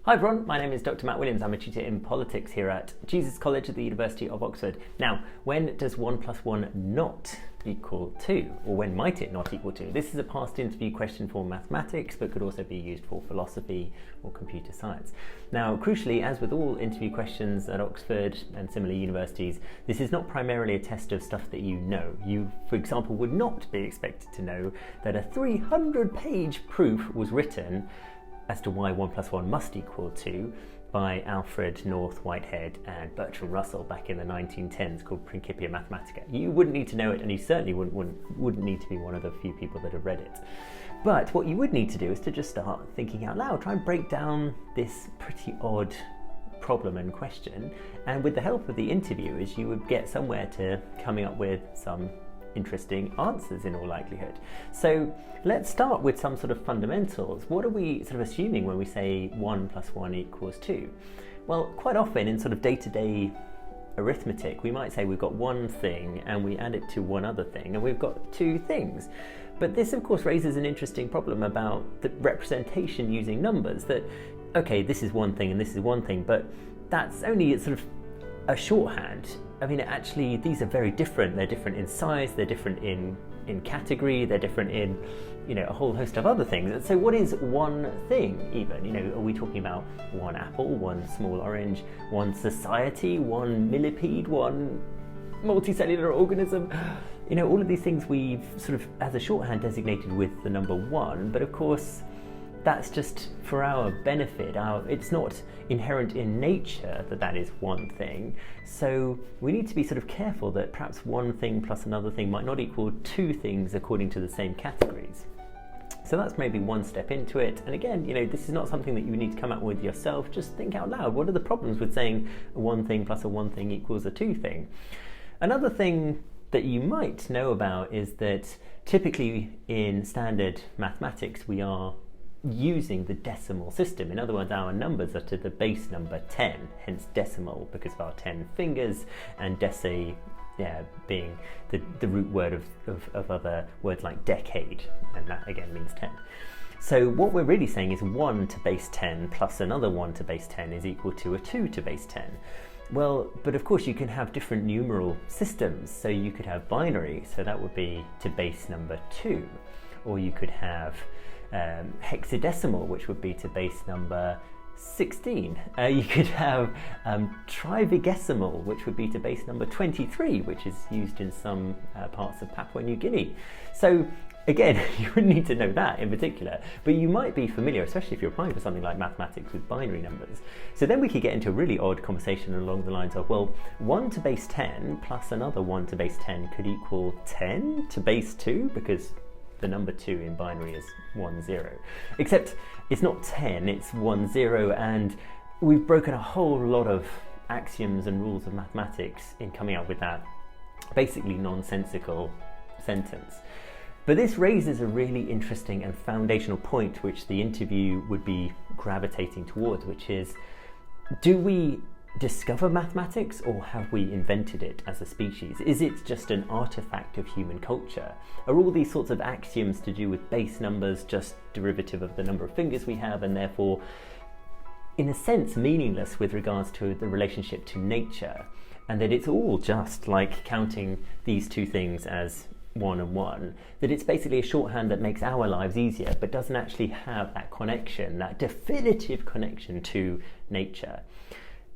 Hi everyone, my name is Dr. Matt Williams. I'm a tutor in politics here at Jesus College at the University of Oxford. Now, when does 1 plus 1 not equal 2? Or when might it not equal 2? This is a past interview question for mathematics, but could also be used for philosophy or computer science. Now, crucially, as with all interview questions at Oxford and similar universities, this is not primarily a test of stuff that you know. You, for example, would not be expected to know that a 300-page proof was written as to why 1 plus 1 must equal 2 by Alfred North Whitehead and Bertrand Russell back in the 1910s, called Principia Mathematica. You wouldn't need to know it, and you certainly wouldn't need to be one of the few people that have read it. But what you would need to do is to just start thinking out loud, try and break down this pretty odd problem and question, and with the help of the interviewers you would get somewhere to coming up with some interesting answers in all likelihood. So let's start with some sort of fundamentals. What are we sort of assuming when we say 1 plus 1 equals 2? Well, quite often in sort of day-to-day arithmetic, we might say we've got one thing and we add it to one other thing and we've got two things. But this of course raises an interesting problem about the representation using numbers, that okay, this is one thing and this is one thing, but that's only sort of a shorthand. I mean, actually, these are very different. They're different in size, they're different in category, they're different in, a whole host of other things. And so what is one thing even? Are we talking about one apple, one small orange, one society, one millipede, one multicellular organism? All of these things we've sort of, as a shorthand, designated with the number 1, but of course, that's just for our benefit. It's not inherent in nature that is one thing. So we need to be sort of careful that perhaps one thing plus another thing might not equal two things according to the same categories. So that's maybe one step into it. And again, this is not something that you need to come up with yourself. Just think out loud. What are the problems with saying a one thing plus a one thing equals a two thing? Another thing that you might know about is that typically in standard mathematics we are using the decimal system. In other words, our numbers are to the base number 10, hence decimal because of our 10 fingers, and deci being the root word of other words like decade, and that again means 10. So what we're really saying is 1 to base 10 plus another 1 to base 10 is equal to a 2 to base 10. Well, but of course you can have different numeral systems. So you could have binary, so that would be to base number 2, or you could have hexadecimal, which would be to base number 16. You could have trivigesimal, which would be to base number 23, which is used in some parts of Papua New Guinea. So again, you wouldn't need to know that in particular, but you might be familiar, especially if you're applying for something like mathematics, with binary numbers. So then we could get into a really odd conversation along the lines of, well, 1 to base 10 plus another 1 to base 10 could equal 10 to base 2, because the number 2 in binary is 1, 0. Except it's not 10, it's 1, 0, and we've broken a whole lot of axioms and rules of mathematics in coming up with that basically nonsensical sentence. But this raises a really interesting and foundational point which the interview would be gravitating towards, which is, do we discover mathematics, or have we invented it as a species? Is it just an artifact of human culture? Are all these sorts of axioms to do with base numbers just derivative of the number of fingers we have, and therefore in a sense meaningless with regards to the relationship to nature, and that it's all just like counting these two things as 1 and 1, that it's basically a shorthand that makes our lives easier but doesn't actually have that connection, that definitive connection to nature?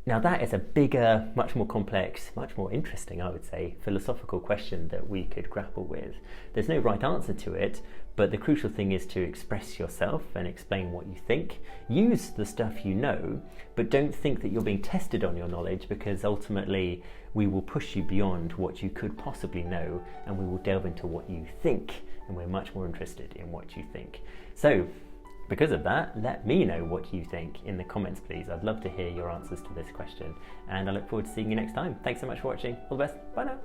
Now that is a bigger, much more complex, much more interesting, I would say, philosophical question that we could grapple with. There's no right answer to it, but the crucial thing is to express yourself and explain what you think. Use the stuff you know, but don't think that you're being tested on your knowledge, because ultimately we will push you beyond what you could possibly know, and we will delve into what you think, and we're much more interested in what you think. So, because of that, let me know what you think in the comments, please. I'd love to hear your answers to this question, and I look forward to seeing you next time. Thanks so much for watching. All the best. Bye now.